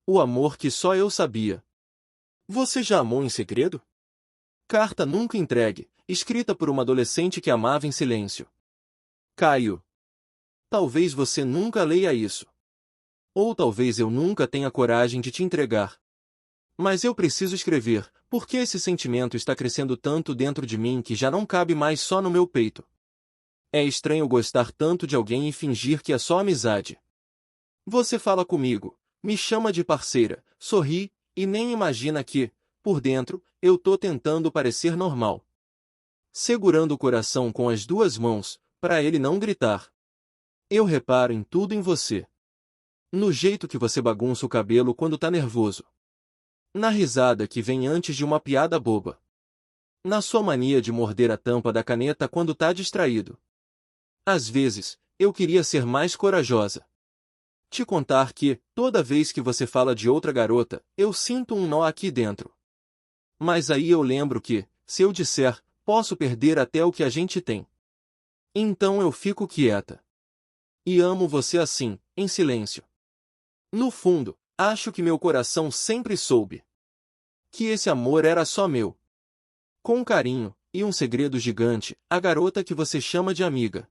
O amor que só eu sabia. Você já amou em segredo? Carta nunca entregue, escrita por uma adolescente que amava em silêncio. Caio. Talvez você nunca leia isso. Ou talvez eu nunca tenha coragem de te entregar. Mas eu preciso escrever, porque esse sentimento está crescendo tanto dentro de mim que já não cabe mais só no meu peito. É estranho gostar tanto de alguém e fingir que é só amizade. Você fala comigo, me chama de parceira, sorri, e nem imagina que, por dentro, eu tô tentando parecer normal. Segurando o coração com as duas mãos, para ele não gritar. Eu reparo em tudo em você. No jeito que você bagunça o cabelo quando tá nervoso. Na risada que vem antes de uma piada boba. Na sua mania de morder a tampa da caneta quando tá distraído. Às vezes, eu queria ser mais corajosa. Te contar que, toda vez que você fala de outra garota, eu sinto um nó aqui dentro. Mas aí eu lembro que, se eu disser, posso perder até o que a gente tem. Então eu fico quieta. E amo você assim, em silêncio. No fundo, acho que meu coração sempre soube que esse amor era só meu. Com carinho, e um segredo gigante, a garota que você chama de amiga.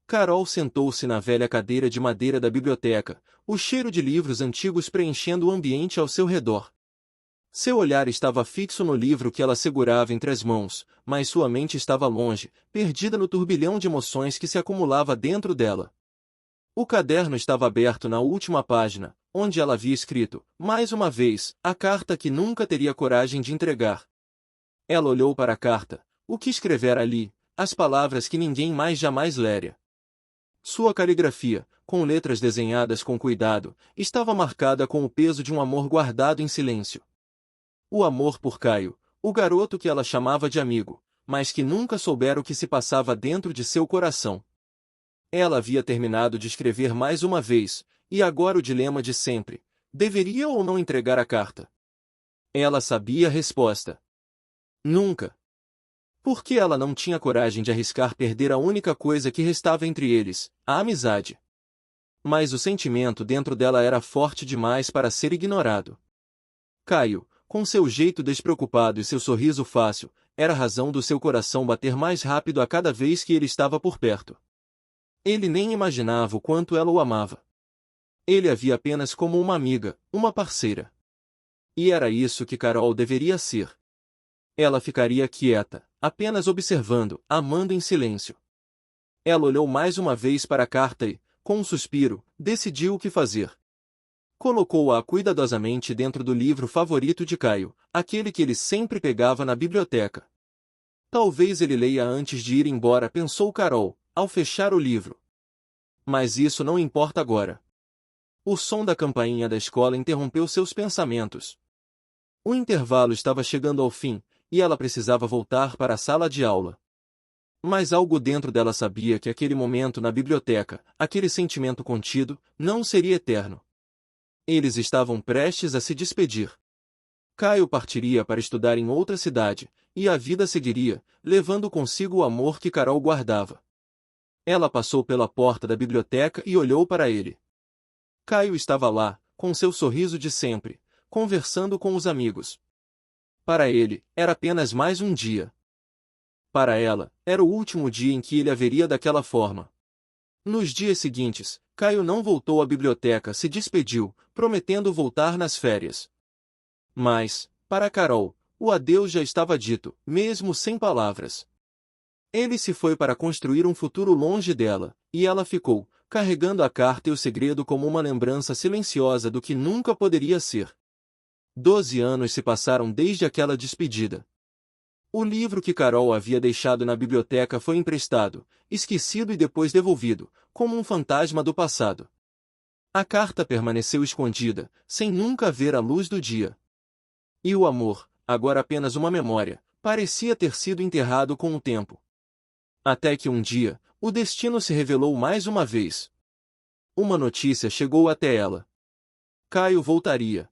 Carol sentou-se na velha cadeira de madeira da biblioteca, o cheiro de livros antigos preenchendo o ambiente ao seu redor. Seu olhar estava fixo no livro que ela segurava entre as mãos, mas sua mente estava longe, perdida no turbilhão de emoções que se acumulava dentro dela. O caderno estava aberto na última página, onde ela havia escrito, mais uma vez, a carta que nunca teria coragem de entregar. Ela olhou para a carta. O que escrevera ali? As palavras que ninguém mais jamais lera. Sua caligrafia, com letras desenhadas com cuidado, estava marcada com o peso de um amor guardado em silêncio. O amor por Caio, o garoto que ela chamava de amigo, mas que nunca soubera o que se passava dentro de seu coração. Ela havia terminado de escrever mais uma vez, e agora o dilema de sempre: deveria ou não entregar a carta? Ela sabia a resposta. Nunca. Porque ela não tinha coragem de arriscar perder a única coisa que restava entre eles, a amizade. Mas o sentimento dentro dela era forte demais para ser ignorado. Caio, com seu jeito despreocupado e seu sorriso fácil, era a razão do seu coração bater mais rápido a cada vez que ele estava por perto. Ele nem imaginava o quanto ela o amava. Ele a via apenas como uma amiga, uma parceira. E era isso que Carol deveria ser. Ela ficaria quieta, apenas observando, amando em silêncio. Ela olhou mais uma vez para a carta e, com um suspiro, decidiu o que fazer. Colocou-a cuidadosamente dentro do livro favorito de Caio, aquele que ele sempre pegava na biblioteca. Talvez ele leia antes de ir embora, pensou Carol, ao fechar o livro. Mas isso não importa agora. O som da campainha da escola interrompeu seus pensamentos. O intervalo estava chegando ao fim, e ela precisava voltar para a sala de aula. Mas algo dentro dela sabia que aquele momento na biblioteca, aquele sentimento contido, não seria eterno. Eles estavam prestes a se despedir. Caio partiria para estudar em outra cidade, e a vida seguiria, levando consigo o amor que Carol guardava. Ela passou pela porta da biblioteca e olhou para ele. Caio estava lá, com seu sorriso de sempre, conversando com os amigos. Para ele, era apenas mais um dia. Para ela, era o último dia em que ele a veria daquela forma. Nos dias seguintes, Caio não voltou à biblioteca, se despediu, prometendo voltar nas férias. Mas, para Carol, o adeus já estava dito, mesmo sem palavras. Ele se foi para construir um futuro longe dela, e ela ficou, carregando a carta e o segredo como uma lembrança silenciosa do que nunca poderia ser. 12 anos se passaram desde aquela despedida. O livro que Carol havia deixado na biblioteca foi emprestado, esquecido e depois devolvido, como um fantasma do passado. A carta permaneceu escondida, sem nunca ver a luz do dia. E o amor, agora apenas uma memória, parecia ter sido enterrado com o tempo. Até que um dia, o destino se revelou mais uma vez. Uma notícia chegou até ela. Caio voltaria.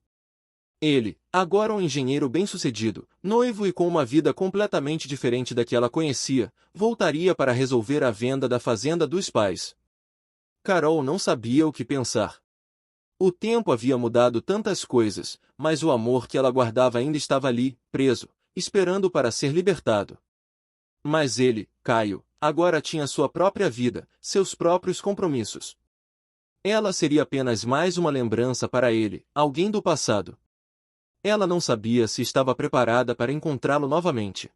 Ele, agora um engenheiro bem-sucedido, noivo e com uma vida completamente diferente da que ela conhecia, voltaria para resolver a venda da fazenda dos pais. Carol não sabia o que pensar. O tempo havia mudado tantas coisas, mas o amor que ela guardava ainda estava ali, preso, esperando para ser libertado. Mas ele, Caio, agora tinha sua própria vida, seus próprios compromissos. Ela seria apenas mais uma lembrança para ele, alguém do passado. Ela não sabia se estava preparada para encontrá-lo novamente.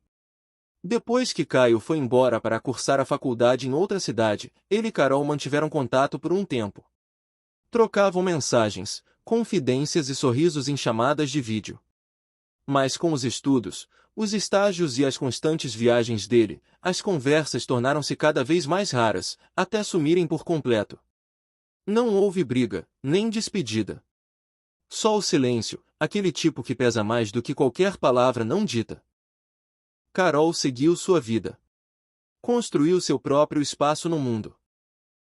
Depois que Caio foi embora para cursar a faculdade em outra cidade, ele e Carol mantiveram contato por um tempo. Trocavam mensagens, confidências e sorrisos em chamadas de vídeo. Mas com os estudos, os estágios e as constantes viagens dele, as conversas tornaram-se cada vez mais raras, até sumirem por completo. Não houve briga, nem despedida. Só o silêncio, aquele tipo que pesa mais do que qualquer palavra não dita. Carol seguiu sua vida. Construiu seu próprio espaço no mundo.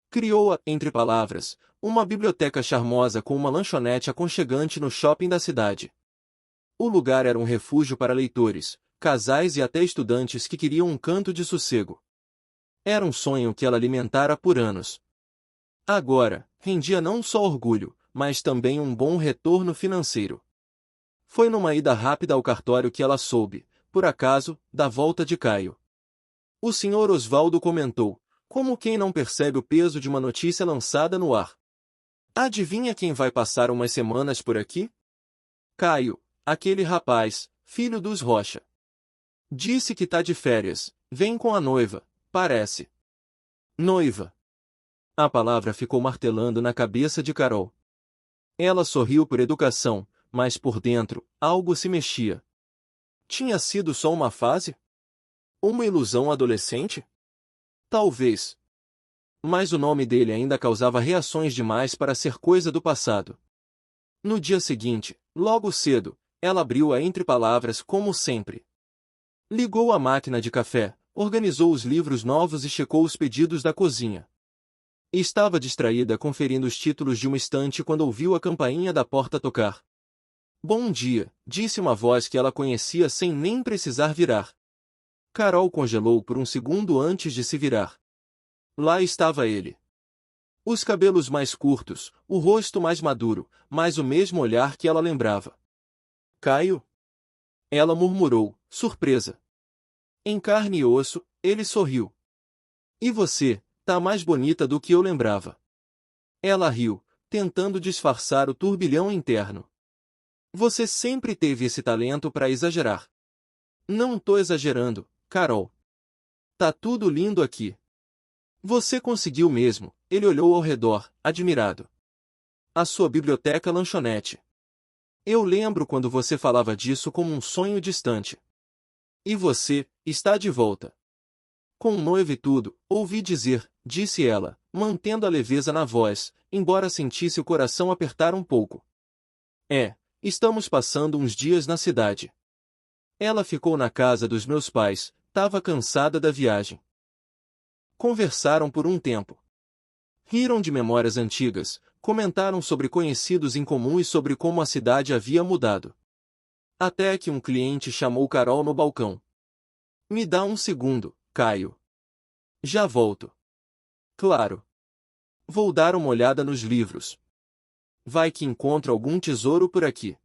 Criou, entre palavras, uma biblioteca charmosa com uma lanchonete aconchegante no shopping da cidade. O lugar era um refúgio para leitores, casais e até estudantes que queriam um canto de sossego. Era um sonho que ela alimentara por anos. Agora, rendia não só orgulho, mas também um bom retorno financeiro. Foi numa ida rápida ao cartório que ela soube, por acaso, da volta de Caio. O Sr. Osvaldo comentou, como quem não percebe o peso de uma notícia lançada no ar. Adivinha quem vai passar umas semanas por aqui? Caio, aquele rapaz, filho dos Rocha. Disse que tá de férias, vem com a noiva, parece. Noiva. A palavra ficou martelando na cabeça de Carol. Ela sorriu por educação, mas por dentro, algo se mexia. Tinha sido só uma fase? Uma ilusão adolescente? Talvez. Mas o nome dele ainda causava reações demais para ser coisa do passado. No dia seguinte, logo cedo, ela abriu-a entre palavras como sempre. Ligou a máquina de café, organizou os livros novos e checou os pedidos da cozinha. Estava distraída conferindo os títulos de uma estante quando ouviu a campainha da porta tocar. Bom dia, disse uma voz que ela conhecia sem nem precisar virar. Carol congelou por um segundo antes de se virar. Lá estava ele. Os cabelos mais curtos, o rosto mais maduro, mas o mesmo olhar que ela lembrava. Caio? Ela murmurou, surpresa. Em carne e osso, ele sorriu. E você, tá mais bonita do que eu lembrava. Ela riu, tentando disfarçar o turbilhão interno. Você sempre teve esse talento para exagerar. Não tô exagerando, Carol. Tá tudo lindo aqui. Você conseguiu mesmo, ele olhou ao redor, admirado. A sua biblioteca lanchonete. Eu lembro quando você falava disso como um sonho distante. E você, está de volta. Com um noivo e tudo, ouvi dizer, disse ela, mantendo a leveza na voz, embora sentisse o coração apertar um pouco. Estamos passando uns dias na cidade. Ela ficou na casa dos meus pais, estava cansada da viagem. Conversaram por um tempo. Riram de memórias antigas, comentaram sobre conhecidos em comum e sobre como a cidade havia mudado. Até que um cliente chamou Carol no balcão. Me dá um segundo, Caio. Já volto. Claro. Vou dar uma olhada nos livros. Vai que encontro algum tesouro por aqui.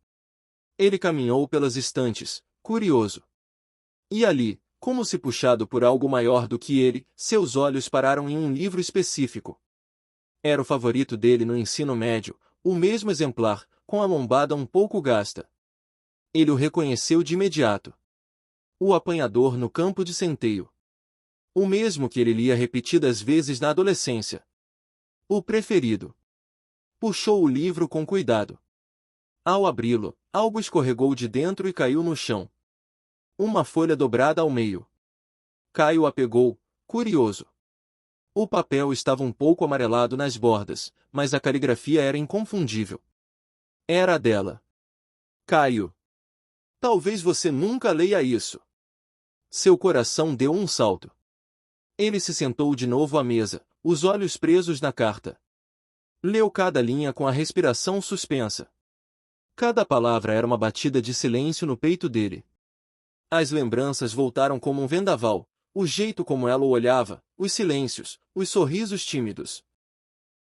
Ele caminhou pelas estantes, curioso. E ali, como se puxado por algo maior do que ele, seus olhos pararam em um livro específico. Era o favorito dele no ensino médio, o mesmo exemplar, com a lombada um pouco gasta. Ele o reconheceu de imediato. O Apanhador no Campo de Centeio. O mesmo que ele lia repetidas vezes na adolescência. O preferido. Puxou o livro com cuidado. Ao abri-lo, algo escorregou de dentro e caiu no chão. Uma folha dobrada ao meio. Caio a pegou, curioso. O papel estava um pouco amarelado nas bordas, mas a caligrafia era inconfundível. Era a dela. Caio. Talvez você nunca leia isso. Seu coração deu um salto. Ele se sentou de novo à mesa, os olhos presos na carta. Leu cada linha com a respiração suspensa. Cada palavra era uma batida de silêncio no peito dele. As lembranças voltaram como um vendaval, o jeito como ela o olhava, os silêncios, os sorrisos tímidos.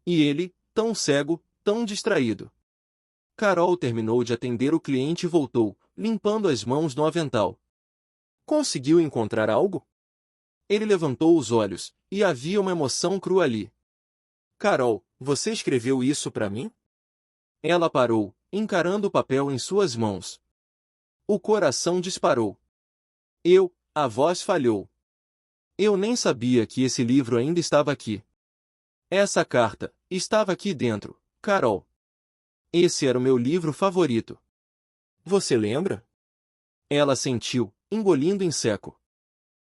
E ele, tão cego, tão distraído. Carol terminou de atender o cliente e voltou, limpando as mãos no avental. Conseguiu encontrar algo? Ele levantou os olhos, e havia uma emoção crua ali. Carol, você escreveu isso para mim? Ela parou, encarando o papel em suas mãos. O coração disparou. A voz falhou. Eu nem sabia que esse livro ainda estava aqui. Essa carta estava aqui dentro, Carol. Esse era o meu livro favorito. Você lembra? Ela sentiu, engolindo em seco.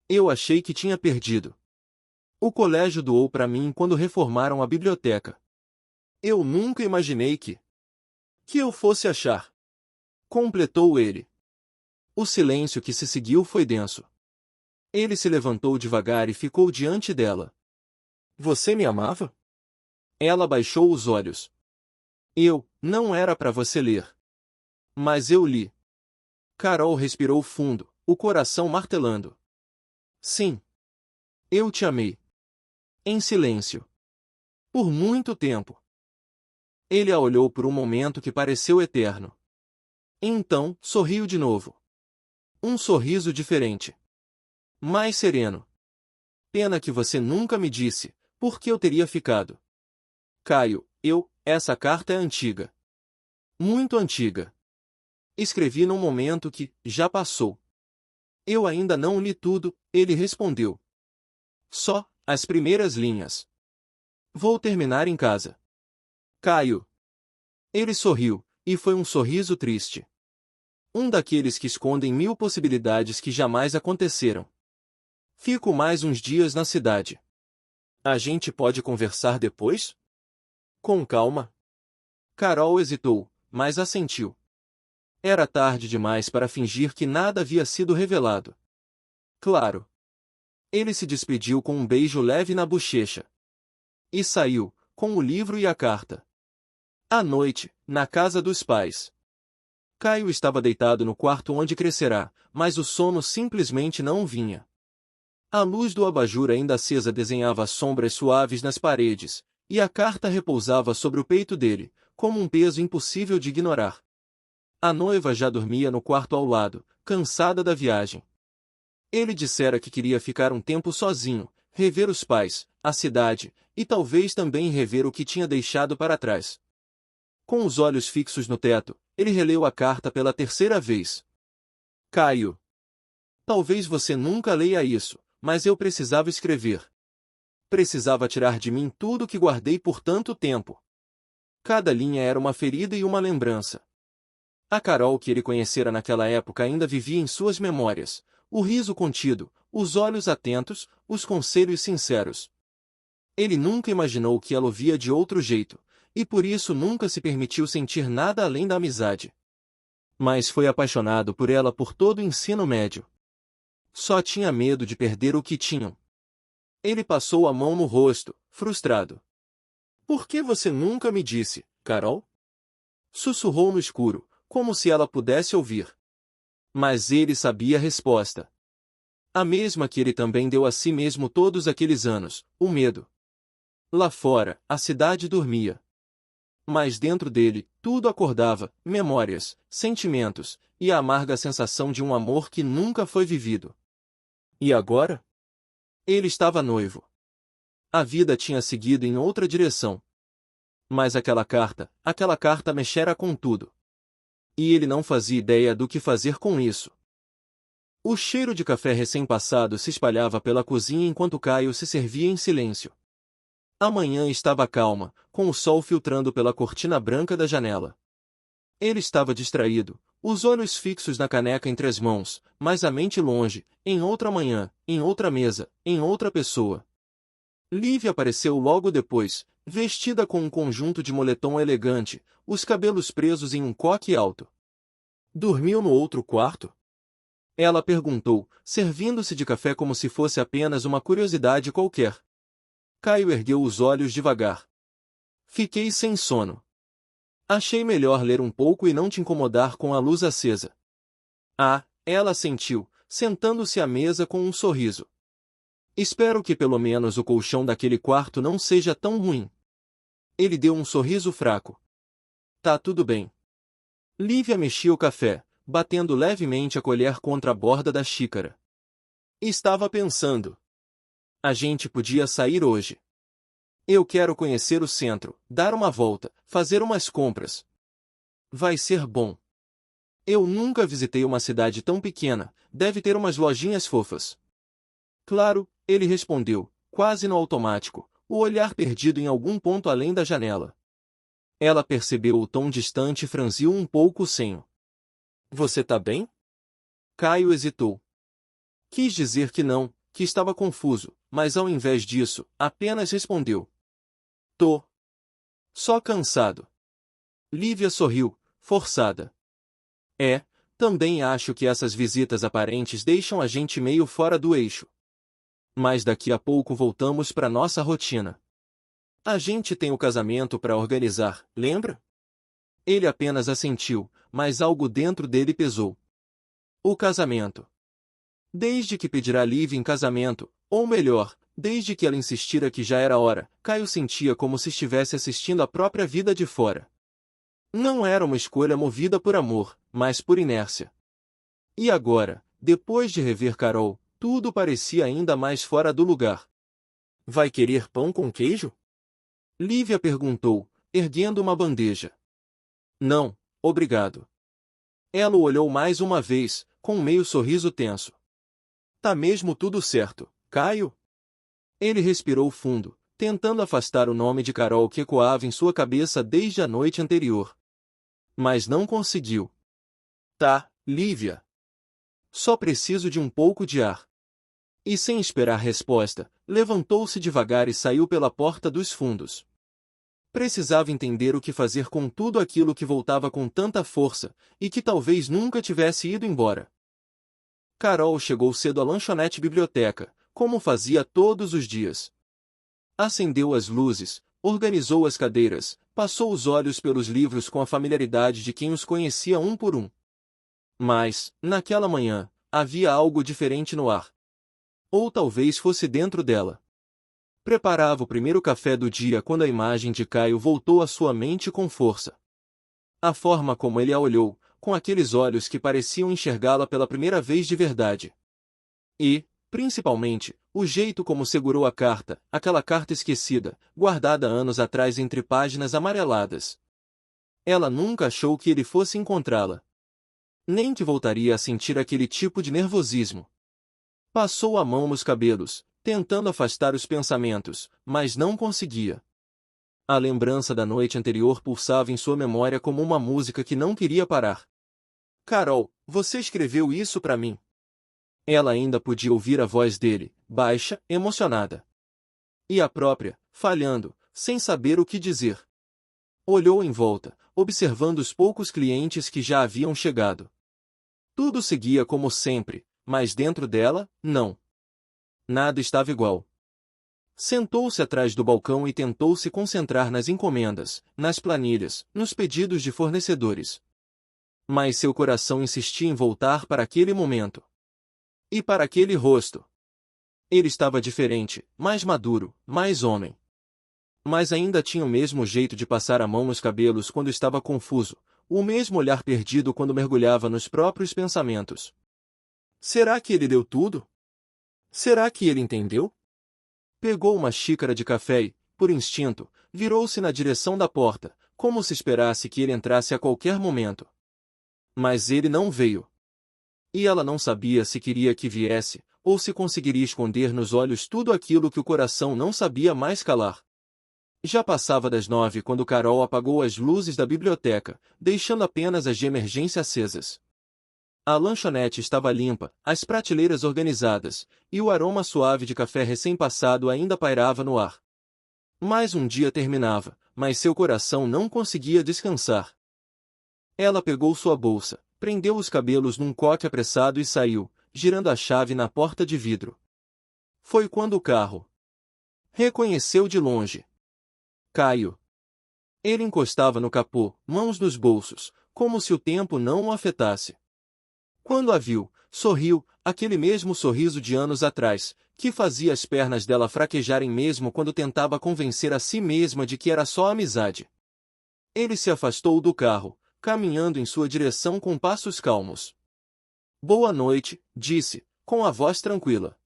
Eu achei que tinha perdido. O colégio doou para mim quando reformaram a biblioteca. Eu nunca imaginei que eu fosse achar. Completou ele. O silêncio que se seguiu foi denso. Ele se levantou devagar e ficou diante dela. Você me amava? Ela baixou os olhos. Não era para você ler. Mas eu li. Carol respirou fundo, o coração martelando. Sim. Eu te amei. Em silêncio. Por muito tempo. Ele a olhou por um momento que pareceu eterno. Então, sorriu de novo. Um sorriso diferente. Mais sereno. Pena que você nunca me disse, por que eu teria ficado. Caio, essa carta é antiga. Muito antiga. Escrevi num momento que já passou. Eu ainda não li tudo, ele respondeu. Só as primeiras linhas. Vou terminar em casa. Caio. Ele sorriu, e foi um sorriso triste. Um daqueles que escondem 1000 possibilidades que jamais aconteceram. Fico mais uns dias na cidade. A gente pode conversar depois? Com calma. Carol hesitou, mas assentiu. Era tarde demais para fingir que nada havia sido revelado. Claro. Ele se despediu com um beijo leve na bochecha. E saiu, com o livro e a carta. À noite, na casa dos pais. Caio estava deitado no quarto onde crescerá, mas o sono simplesmente não vinha. A luz do abajur ainda acesa desenhava sombras suaves nas paredes, e a carta repousava sobre o peito dele, como um peso impossível de ignorar. A noiva já dormia no quarto ao lado, cansada da viagem. Ele dissera que queria ficar um tempo sozinho, rever os pais, a cidade, e talvez também rever o que tinha deixado para trás. Com os olhos fixos no teto, ele releu a carta pela terceira vez. Caio. Talvez você nunca leia isso, mas eu precisava escrever. Precisava tirar de mim tudo que guardei por tanto tempo. Cada linha era uma ferida e uma lembrança. A Carol que ele conhecera naquela época ainda vivia em suas memórias, o riso contido, os olhos atentos, os conselhos sinceros. Ele nunca imaginou que ela o via de outro jeito, e por isso nunca se permitiu sentir nada além da amizade. Mas foi apaixonado por ela por todo o ensino médio. Só tinha medo de perder o que tinham. Ele passou a mão no rosto, frustrado. Por que você nunca me disse, Carol? Sussurrou no escuro, como se ela pudesse ouvir. Mas ele sabia a resposta. A mesma que ele também deu a si mesmo todos aqueles anos, o medo. Lá fora, a cidade dormia. Mas dentro dele, tudo acordava, memórias, sentimentos, e a amarga sensação de um amor que nunca foi vivido. E agora? Ele estava noivo. A vida tinha seguido em outra direção. Mas aquela carta mexera com tudo. E ele não fazia ideia do que fazer com isso. O cheiro de café recém-passado se espalhava pela cozinha enquanto Caio se servia em silêncio. A manhã estava calma, com o sol filtrando pela cortina branca da janela. Ele estava distraído, os olhos fixos na caneca entre as mãos, mas a mente longe, em outra manhã, em outra mesa, em outra pessoa. Lívia apareceu logo depois, vestida com um conjunto de moletom elegante, os cabelos presos em um coque alto. Dormiu no outro quarto? Ela perguntou, servindo-se de café como se fosse apenas uma curiosidade qualquer. Caio ergueu os olhos devagar. Fiquei sem sono. Achei melhor ler um pouco e não te incomodar com a luz acesa. Ah, ela assentiu, sentando-se à mesa com um sorriso. Espero que pelo menos o colchão daquele quarto não seja tão ruim. Ele deu um sorriso fraco. Tá tudo bem. Lívia mexia o café, batendo levemente a colher contra a borda da xícara. Estava pensando. A gente podia sair hoje. Eu quero conhecer o centro, dar uma volta, fazer umas compras. Vai ser bom. Eu nunca visitei uma cidade tão pequena, deve ter umas lojinhas fofas. Claro, ele respondeu, quase no automático, o olhar perdido em algum ponto além da janela. Ela percebeu o tom distante e franziu um pouco o senho. Você tá bem? Caio hesitou. Quis dizer que não, que estava confuso, mas ao invés disso, apenas respondeu. Tô. Só cansado. Lívia sorriu, forçada. Também acho que essas visitas aparentes deixam a gente meio fora do eixo. Mas daqui a pouco voltamos para nossa rotina. A gente tem o casamento para organizar, lembra? Ele apenas assentiu, mas algo dentro dele pesou. O casamento. Desde que pedirá Lívia em casamento, ou melhor, desde que ela insistira que já era hora, Caio sentia como se estivesse assistindo a própria vida de fora. Não era uma escolha movida por amor, mas por inércia. E agora, depois de rever Carol, tudo parecia ainda mais fora do lugar. Vai querer pão com queijo? Lívia perguntou, erguendo uma bandeja. Não, obrigado. Ela o olhou mais uma vez, com um meio sorriso tenso. Tá mesmo tudo certo, Caio? Ele respirou fundo, tentando afastar o nome de Carol que ecoava em sua cabeça desde a noite anterior. Mas não conseguiu. Tá, Lívia. Só preciso de um pouco de ar. E sem esperar resposta, levantou-se devagar e saiu pela porta dos fundos. Precisava entender o que fazer com tudo aquilo que voltava com tanta força, e que talvez nunca tivesse ido embora. Carol chegou cedo à lanchonete biblioteca, como fazia todos os dias. Acendeu as luzes, organizou as cadeiras, passou os olhos pelos livros com a familiaridade de quem os conhecia um por um. Mas, naquela manhã, havia algo diferente no ar. Ou talvez fosse dentro dela. Preparava o primeiro café do dia quando a imagem de Caio voltou à sua mente com força. A forma como ele a olhou, com aqueles olhos que pareciam enxergá-la pela primeira vez de verdade. E, principalmente, o jeito como segurou a carta, aquela carta esquecida, guardada anos atrás entre páginas amareladas. Ela nunca achou que ele fosse encontrá-la. Nem que voltaria a sentir aquele tipo de nervosismo. Passou a mão nos cabelos, tentando afastar os pensamentos, mas não conseguia. A lembrança da noite anterior pulsava em sua memória como uma música que não queria parar. Carol, você escreveu isso para mim. Ela ainda podia ouvir a voz dele, baixa, emocionada. E a própria, falhando, sem saber o que dizer. Olhou em volta, observando os poucos clientes que já haviam chegado. Tudo seguia como sempre, mas dentro dela, não. Nada estava igual. Sentou-se atrás do balcão e tentou se concentrar nas encomendas, nas planilhas, nos pedidos de fornecedores. Mas seu coração insistia em voltar para aquele momento. E para aquele rosto. Ele estava diferente, mais maduro, mais homem. Mas ainda tinha o mesmo jeito de passar a mão nos cabelos quando estava confuso, o mesmo olhar perdido quando mergulhava nos próprios pensamentos. Será que ele deu tudo? Será que ele entendeu? Pegou uma xícara de café e, por instinto, virou-se na direção da porta, como se esperasse que ele entrasse a qualquer momento. Mas ele não veio. E ela não sabia se queria que viesse, ou se conseguiria esconder nos olhos tudo aquilo que o coração não sabia mais calar. Já passava das 9 quando Carol apagou as luzes da biblioteca, deixando apenas as de emergência acesas. A lanchonete estava limpa, as prateleiras organizadas, e o aroma suave de café recém-passado ainda pairava no ar. Mais um dia terminava, mas seu coração não conseguia descansar. Ela pegou sua bolsa, prendeu os cabelos num coque apressado e saiu, girando a chave na porta de vidro. Foi quando o carro reconheceu de longe Caio. Ele encostava no capô, mãos nos bolsos, como se o tempo não o afetasse. Quando a viu, sorriu, aquele mesmo sorriso de anos atrás, que fazia as pernas dela fraquejarem mesmo quando tentava convencer a si mesma de que era só amizade. Ele se afastou do carro, caminhando em sua direção com passos calmos. Boa noite, disse, com a voz tranquila.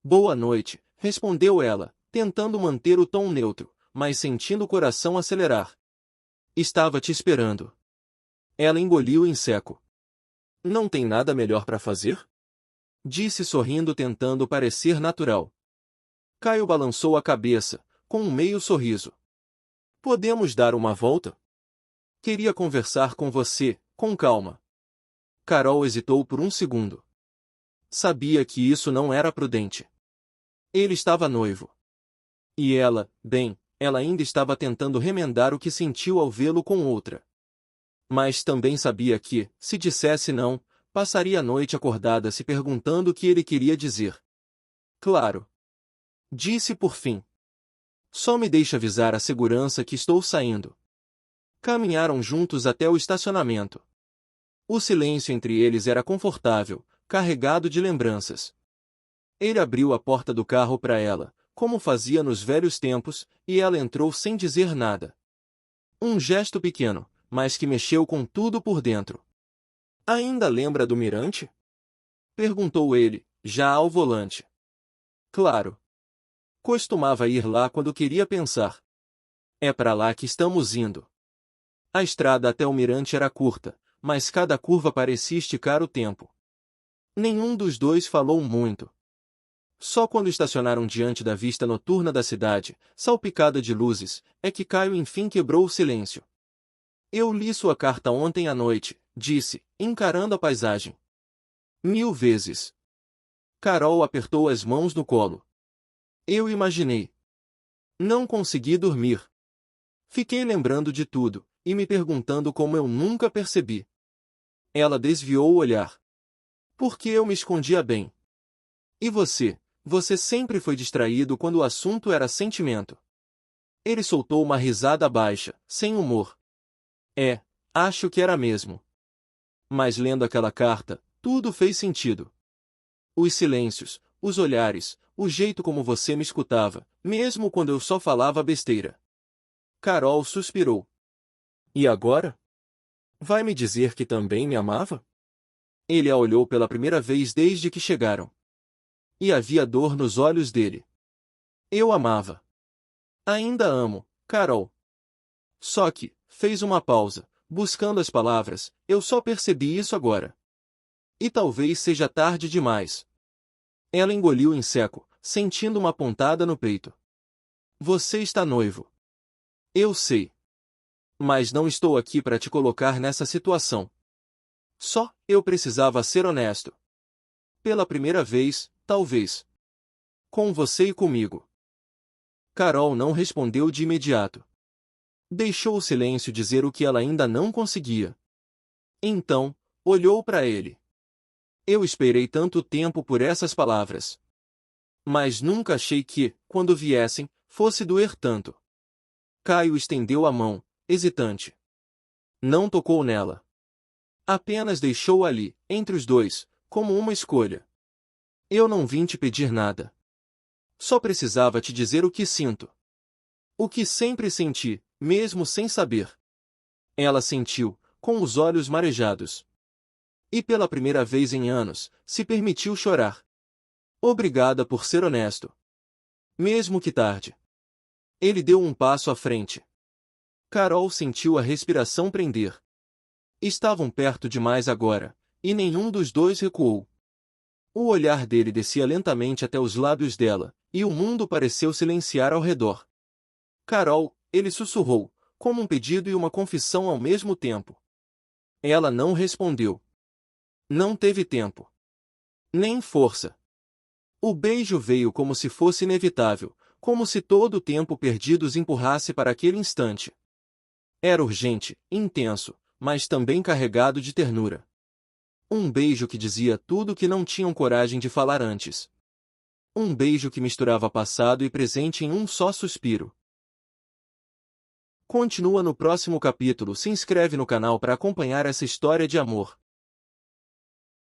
Boa noite, respondeu ela, tentando manter o tom neutro, mas sentindo o coração acelerar. Estava te esperando. Ela engoliu em seco. Não tem nada melhor para fazer? Disse sorrindo tentando parecer natural. Caio balançou a cabeça, com um meio sorriso. Podemos dar uma volta? Queria conversar com você, com calma. Carol hesitou por um segundo. Sabia que isso não era prudente. Ele estava noivo. E ela, bem, ela ainda estava tentando remendar o que sentiu ao vê-lo com outra. Mas também sabia que, se dissesse não, passaria a noite acordada se perguntando o que ele queria dizer. Claro. Disse por fim. Só me deixa avisar a segurança que estou saindo. Caminharam juntos até o estacionamento. O silêncio entre eles era confortável, carregado de lembranças. Ele abriu a porta do carro para ela, como fazia nos velhos tempos, e ela entrou sem dizer nada. Um gesto pequeno, mas que mexeu com tudo por dentro. Ainda lembra do mirante? Perguntou ele, já ao volante. Claro. Costumava ir lá quando queria pensar. É para lá que estamos indo. A estrada até o mirante era curta, mas cada curva parecia esticar o tempo. Nenhum dos dois falou muito. Só quando estacionaram diante da vista noturna da cidade, salpicada de luzes, é que Caio enfim quebrou o silêncio. Eu li sua carta ontem à noite, disse, encarando a paisagem. 1000 vezes. Carol apertou as mãos no colo. Eu imaginei. Não consegui dormir. Fiquei lembrando de tudo, e me perguntando como eu nunca percebi. Ela desviou o olhar. Porque eu me escondia bem. E você? Você sempre foi distraído quando o assunto era sentimento. Ele soltou uma risada baixa, sem humor. Acho que era mesmo. Mas lendo aquela carta, tudo fez sentido. Os silêncios, os olhares, o jeito como você me escutava, mesmo quando eu só falava besteira. Carol suspirou. E agora? Vai me dizer que também me amava? Ele a olhou pela primeira vez desde que chegaram. E havia dor nos olhos dele. Eu amava. Ainda amo, Carol. Só que, fez uma pausa, buscando as palavras, eu só percebi isso agora. E talvez seja tarde demais. Ela engoliu em seco, sentindo uma pontada no peito. Você está noivo. Eu sei. Mas não estou aqui para te colocar nessa situação. Só, eu precisava ser honesto. Pela primeira vez, talvez. Com você e comigo. Carol não respondeu de imediato. Deixou o silêncio dizer o que ela ainda não conseguia. Então, olhou para ele. Eu esperei tanto tempo por essas palavras. Mas nunca achei que, quando viessem, fosse doer tanto. Caio estendeu a mão, hesitante. Não tocou nela. Apenas deixou ali, entre os dois, como uma escolha. Eu não vim te pedir nada. Só precisava te dizer o que sinto. O que sempre senti, mesmo sem saber. Ela sentiu, com os olhos marejados. E pela primeira vez em anos, se permitiu chorar. Obrigada por ser honesto. Mesmo que tarde. Ele deu um passo à frente. Carol sentiu a respiração prender. Estavam perto demais agora, e nenhum dos dois recuou. O olhar dele descia lentamente até os lábios dela, e o mundo pareceu silenciar ao redor. Carol, ele sussurrou, como um pedido e uma confissão ao mesmo tempo. Ela não respondeu. Não teve tempo. Nem força. O beijo veio como se fosse inevitável, como se todo o tempo perdido os empurrasse para aquele instante. Era urgente, intenso, mas também carregado de ternura. Um beijo que dizia tudo o que não tinham coragem de falar antes. Um beijo que misturava passado e presente em um só suspiro. Continua no próximo capítulo. Se inscreve no canal para acompanhar essa história de amor.